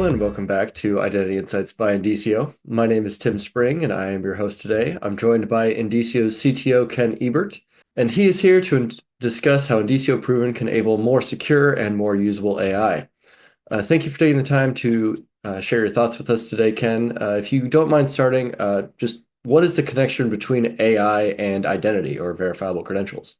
gentlemen, and welcome back to Identity Insights by Indicio. My name is Tim Spring, and I am your host today. I'm joined by Indicio's CTO Ken Ebert, and he is here to discuss how Indicio Proven can enable more secure and more usable AI. Thank you for taking the time to share your thoughts with us today, Ken. If you don't mind starting, just what is the connection between AI and identity or verifiable credentials?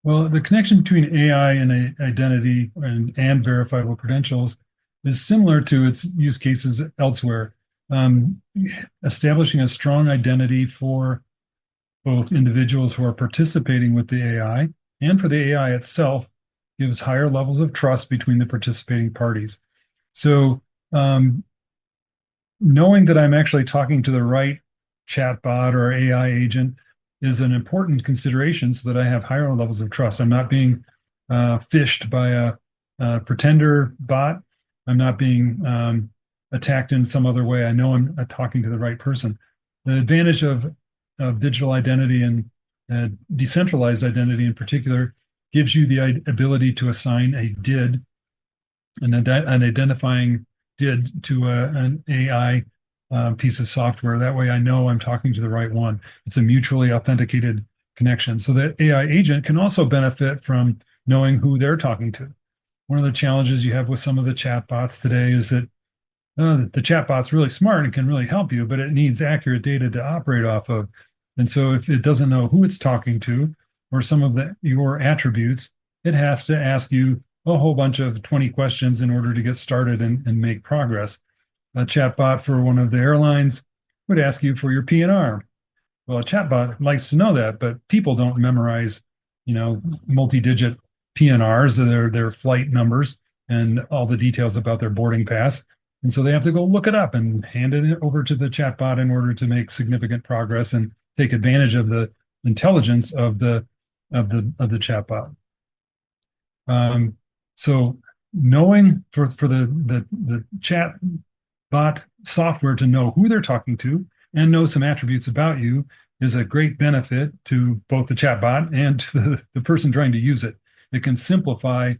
Well, the connection between AI and identity and verifiable credentials is similar to its use cases elsewhere. Um, Establishing a strong identity for both individuals who are participating with the AI and for the AI itself gives higher levels of trust between the participating parties. So, um, knowing that I'm actually talking to the right chatbot or AI agent is an important consideration so that I have higher levels of trust. I'm not being phished by a pretender bot. I'm not being attacked in some other way. I know I'm talking to the right person. The advantage of digital identity and decentralized identity in particular gives you the ability to assign a DID, an identifying DID to an AI piece of software. That way I know I'm talking to the right one. It's a mutually authenticated connection. So the AI agent can also benefit from knowing who they're talking to. One of the challenges you have with some of the chatbots today is that the chatbot's really smart and can really help you, but it needs accurate data to operate off of. And so if it doesn't know who it's talking to or some of your attributes, it has to ask you a whole bunch of 20 questions in order to get started and make progress. A chatbot for one of the airlines would ask you for your PNR. Well, a chatbot likes to know that, but people don't memorize, multi-digit PNRs, their flight numbers, and all the details about their boarding pass. And so they have to go look it up and hand it over to the chatbot in order to make significant progress and take advantage of the intelligence of the chatbot. So knowing for the chat bot software to know who they're talking to and know some attributes about you is a great benefit to both the chatbot and to the person trying to use it. It can simplify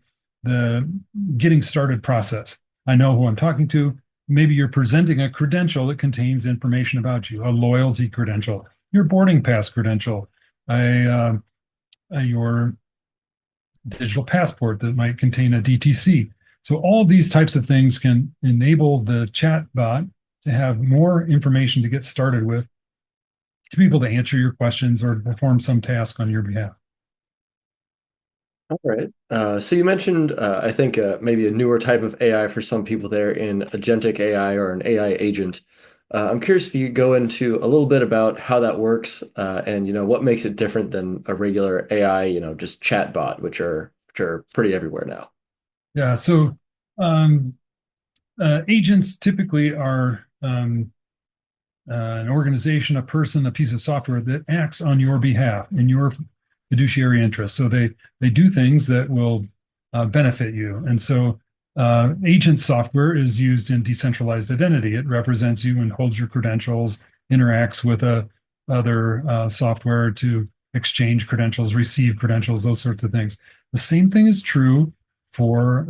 the getting started process. I know who I'm talking to. Maybe you're presenting a credential that contains information about you, a loyalty credential, your boarding pass credential, your digital passport that might contain a DTC. So all of these types of things can enable the chat bot to have more information to get started with, to be able to answer your questions or perform some task on your behalf. All right. So you mentioned, I think, maybe a newer type of AI for some people there in agentic AI or an AI agent. I'm curious if you could go into a little bit about how that works, and what makes it different than a regular AI, just chatbot, which are pretty everywhere now. Yeah. So um, agents typically are an organization, a person, a piece of software that acts on your behalf in your fiduciary interest. So they do things that will benefit you. And so agent software is used in decentralized identity. It represents you and holds your credentials, interacts with other software to exchange credentials, receive credentials, those sorts of things. The same thing is true for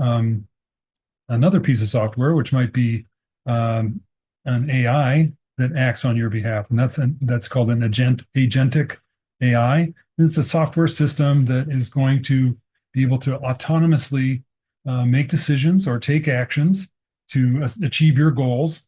another piece of software, which might be an AI that acts on your behalf, and that's called an agentic AI. And it's a software system that is going to be able to autonomously make decisions or take actions to achieve your goals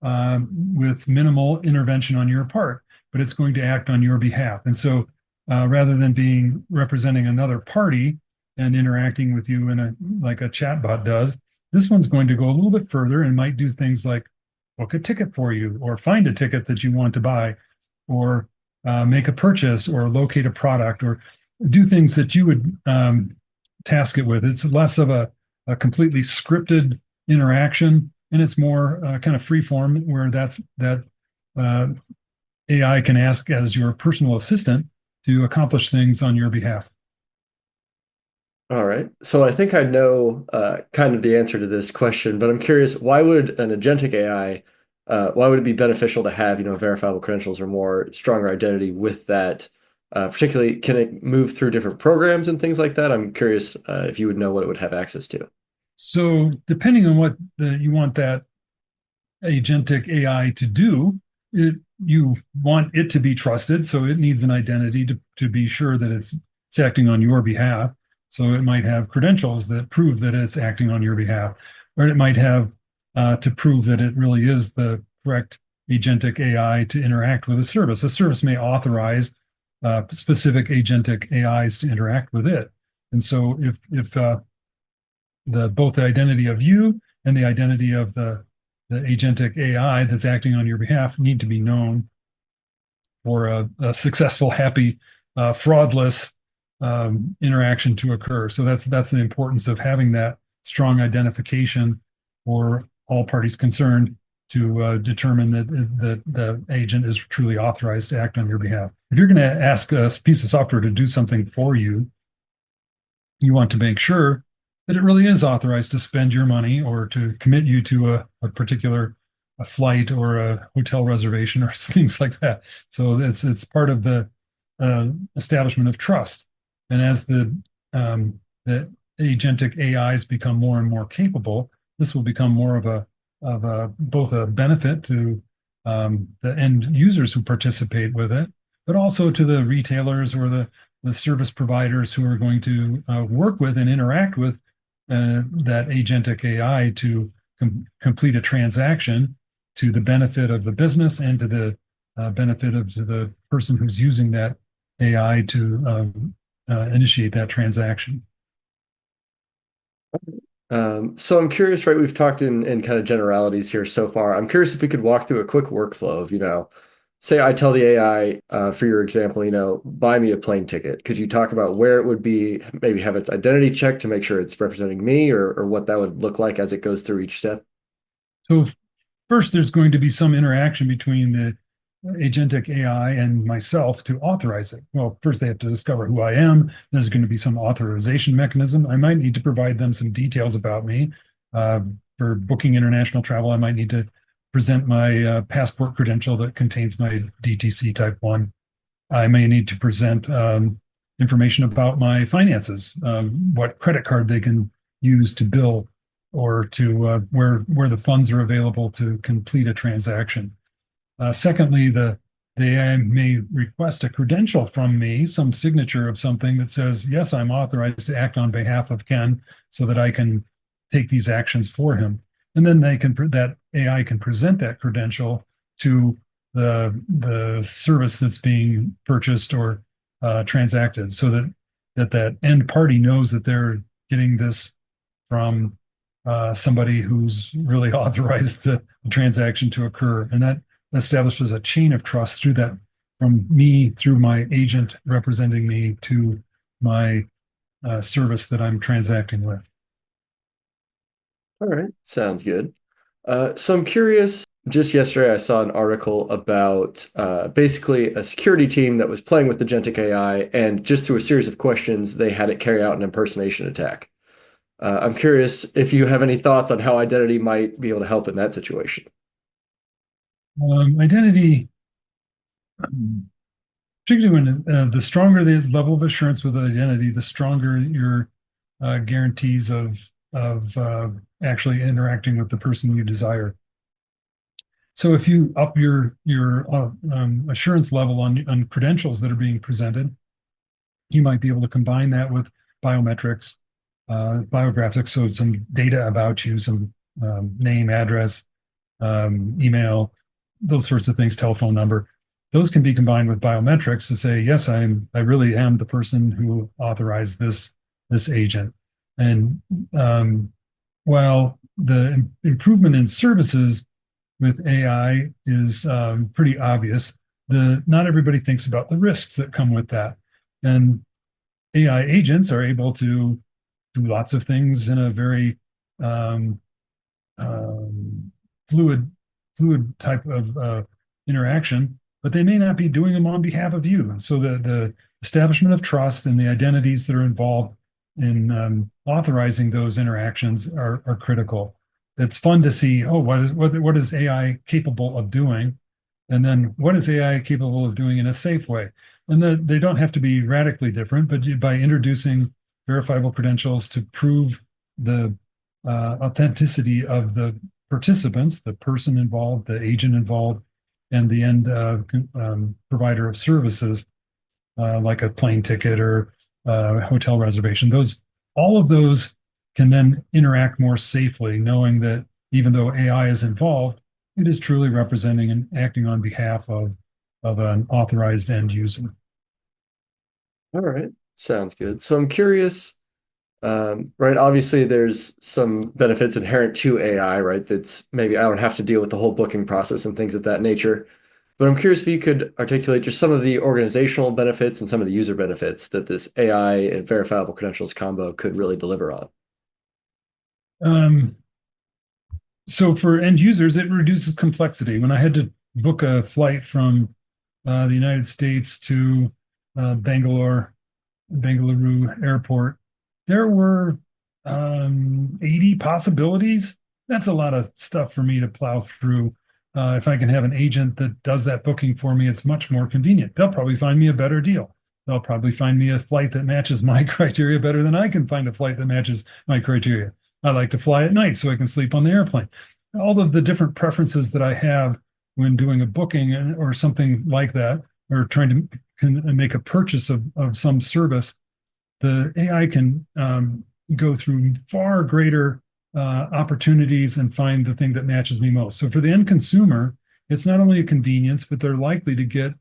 with minimal intervention on your part, but it's going to act on your behalf. And so, rather than being representing another party and interacting with you in a like a chatbot does, this one's going to go a little bit further and might do things like book a ticket for you, or find a ticket that you want to buy, or make a purchase, or locate a product, or do things that you would task it with. It's less of a completely scripted interaction, and it's more kind of free form, where that uh, AI can ask as your personal assistant to accomplish things on your behalf. All right. So I think I know kind of the answer to this question, but I'm curious, why would an agentic AI, why would it be beneficial to have, verifiable credentials or more stronger identity with that? Particularly, can it move through different programs and things like that? I'm curious if you would know what it would have access to. So depending on what you want that agentic AI to do, you want it to be trusted, so it needs an identity to be sure that it's acting on your behalf. So it might have credentials that prove that it's acting on your behalf, or it might have to prove that it really is the correct agentic AI to interact with a service. A service may authorize specific agentic AIs to interact with it. And so if the both the identity of you and the identity of the agentic AI that's acting on your behalf need to be known for a successful, happy, fraudless interaction to occur. So that's the importance of having that strong identification for all parties concerned to determine that the agent is truly authorized to act on your behalf. If you're going to ask a piece of software to do something for you, you want to make sure that it really is authorized to spend your money or to commit you to a particular a flight or a hotel reservation or things like that. So it's part of the establishment of trust. And as the agentic AIs become more and more capable, this will become more of a both a benefit to the end users who participate with it, but also to the retailers or the service providers who are going to work with and interact with that agentic AI to complete a transaction to the benefit of the business and to the benefit of the person who's using that AI to initiate that transaction. So I'm curious, right? We've talked in kind of generalities here so far. I'm curious if we could walk through a quick workflow of, say I tell the AI, for your example, buy me a plane ticket. Could you talk about where it would be, maybe have its identity checked to make sure it's representing me or what that would look like as it goes through each step? So first, there's going to be some interaction between the agentic AI and myself to authorize it. Well, first they have to discover who I am. There's going to be some authorization mechanism. I might need to provide them some details about me. Uh, for booking international travel, I might need to present my passport credential that contains my DTC type 1. I may need to present information about my finances, what credit card they can use to bill or to where the funds are available to complete a transaction. Secondly, the AI may request a credential from me, some signature of something that says, yes, I'm authorized to act on behalf of Ken so that I can take these actions for him. And then that AI can present that credential to the service that's being purchased or transacted so that end party knows that they're getting this from somebody who's really authorized the transaction to occur. And that establishes a chain of trust through that from me through my agent representing me to my service that I'm transacting with. All right, sounds good. So I'm curious, just yesterday I saw an article about basically a security team that was playing with the agentic AI, and just through a series of questions, they had it carry out an impersonation attack. I'm curious if you have any thoughts on how identity might be able to help in that situation. Identity, particularly when the stronger the level of assurance with identity, the stronger your guarantees of actually interacting with the person you desire. So if you up your assurance level on credentials that are being presented, you might be able to combine that with biometrics, biographics, so some data about you, some name, address, email, those sorts of things, telephone number. Those can be combined with biometrics to say, yes, I really am the person who authorized this agent. And while the improvement in services with AI is pretty obvious, not everybody thinks about the risks that come with that. And AI agents are able to do lots of things in a very um, um, fluid fluid type of interaction, but they may not be doing them on behalf of you. And so the establishment of trust and the identities that are involved in authorizing those interactions are critical. It's fun to see, oh, what is AI capable of doing? And then what is AI capable of doing in a safe way? And they don't have to be radically different, but by introducing verifiable credentials to prove the authenticity of participants, the person involved, the agent involved, and the end provider of services, like a plane ticket or hotel reservation. All of those can then interact more safely, knowing that even though AI is involved, it is truly representing and acting on behalf of an authorized end user. All right, sounds good. So I'm curious, right? Obviously, there's some benefits inherent to AI, right? That's maybe I don't have to deal with the whole booking process and things of that nature. But I'm curious if you could articulate just some of the organizational benefits and some of the user benefits that this AI and verifiable credentials combo could really deliver on. Um, so for end users, it reduces complexity. When I had to book a flight from the United States to Bengaluru airport, there were 80 possibilities. That's a lot of stuff for me to plow through. If I can have an agent that does that booking for me, it's much more convenient. They'll probably find me a better deal. They'll probably find me a flight that matches my criteria better than I can find a flight that matches my criteria. I like to fly at night so I can sleep on the airplane. All of the different preferences that I have when doing a booking or something like that, or trying to can make a purchase of some service, the AI can go through far greater opportunities and find the thing that matches me most. So for the end consumer, it's not only a convenience, but they're likely to get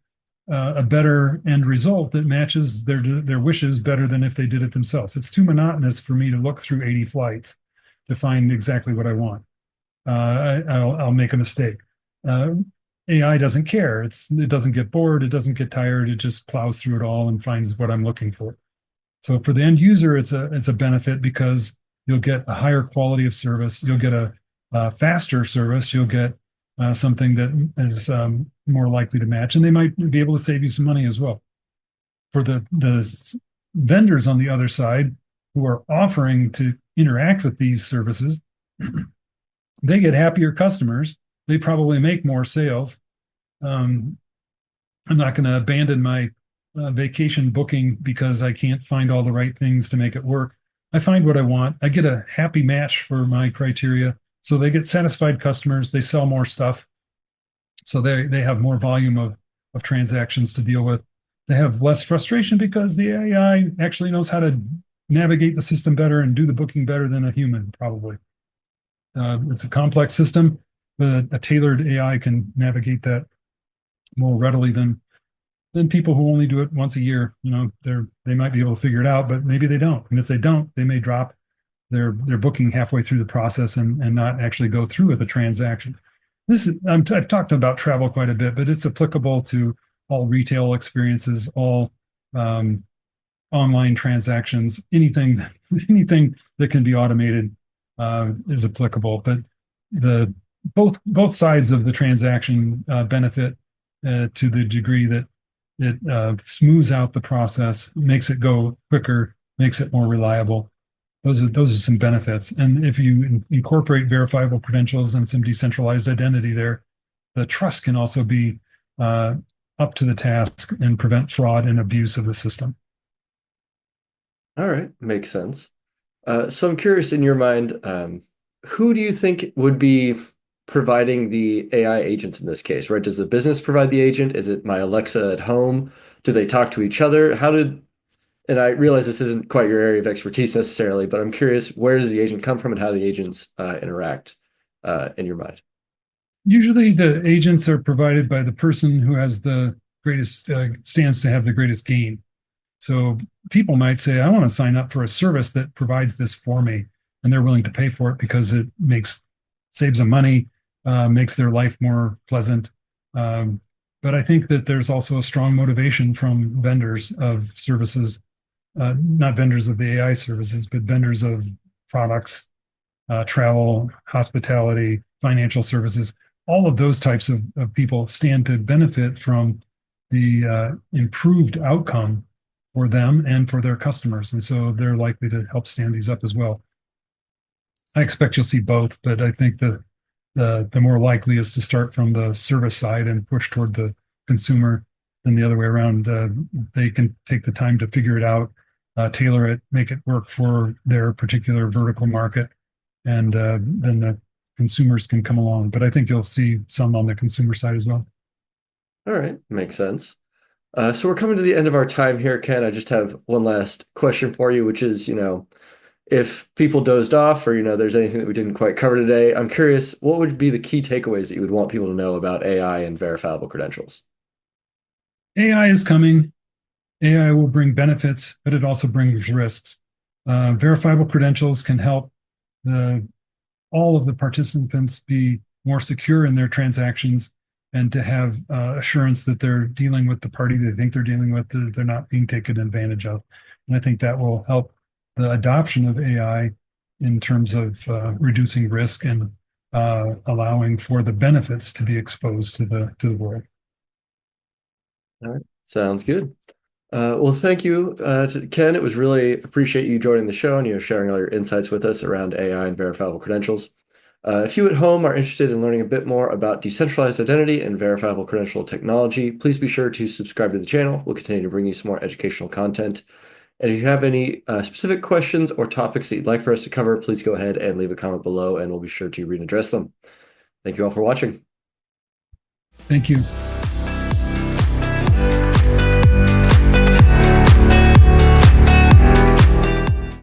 a better end result that matches their wishes better than if they did it themselves. It's too monotonous for me to look through 80 flights to find exactly what I want. I'll make a mistake. Uh, AI doesn't care. It doesn't get bored. It doesn't get tired. It just plows through it all and finds what I'm looking for. So for the end user, it's a benefit because you'll get a higher quality of service. You'll get a faster service. You'll get something that is more likely to match, and they might be able to save you some money as well. For the vendors on the other side who are offering to interact with these services, they get happier customers. They probably make more sales. Um, I'm not going to abandon my vacation booking because I can't find all the right things to make it work. I find what I want. I get a happy match for my criteria. So they get satisfied customers. They sell more stuff. So they have more volume of transactions to deal with. They have less frustration because the AI actually knows how to navigate the system better and do the booking better than a human, probably. It's a complex system, but a tailored AI can navigate that more readily than people who only do it once a year. They might be able to figure it out, but maybe they don't. And if they don't, they may drop their booking halfway through the process and not actually go through with the transaction. I've talked about travel quite a bit, but it's applicable to all retail experiences, all um, online transactions, anything that can be automated is applicable. But the both sides of the transaction benefit to the degree that it smooths out the process, makes it go quicker, makes it more reliable. Those are some benefits. And if you incorporate verifiable credentials and some decentralized identity there, the trust can also be up to the task and prevent fraud and abuse of the system. All right, makes sense. So I'm curious in your mind, who do you think would be providing the AI agents in this case, right? Does the business provide the agent? Is it my Alexa at home? Do they talk to each other? And I realize this isn't quite your area of expertise necessarily, but I'm curious, where does the agent come from and how do the agents interact in your mind? Usually, the agents are provided by the person who has the greatest stands to have the greatest gain. So people might say, I want to sign up for a service that provides this for me, and they're willing to pay for it because it saves them money, makes their life more pleasant. Um, but I think that there's also a strong motivation from vendors of services, not vendors of the AI services, but vendors of products, travel, hospitality, financial services. All of those types of people stand to benefit from the improved outcome for them and for their customers. And so they're likely to help stand these up as well. I expect you'll see both, but I think the more likely is to start from the service side and push toward the consumer than the other way around. They can take the time to figure it out, tailor it, make it work for their particular vertical market, and then consumers can come along. But I think you'll see some on the consumer side as well. All right, makes sense. So we're coming to the end of our time here, Ken. I just have one last question for you, which is, if people dozed off or, there's anything that we didn't quite cover today, I'm curious, what would be the key takeaways that you would want people to know about AI and verifiable credentials? AI is coming. AI will bring benefits, but it also brings risks. Verifiable credentials can help the all of the participants be more secure in their transactions and to have assurance that they're dealing with the party they think they're dealing with, that they're not being taken advantage of. And I think that will help the adoption of AI in terms of reducing risk and allowing for the benefits to be exposed to the world. All right, sounds good. Well, thank you, Ken. It was really appreciate you joining the show and sharing all your insights with us around AI and verifiable credentials. If you at home are interested in learning a bit more about decentralized identity and verifiable credential technology, please be sure to subscribe to the channel. We'll continue to bring you some more educational content. And if you have any specific questions or topics that you'd like for us to cover, please go ahead and leave a comment below, and we'll be sure to read and address them. Thank you all for watching. Thank you.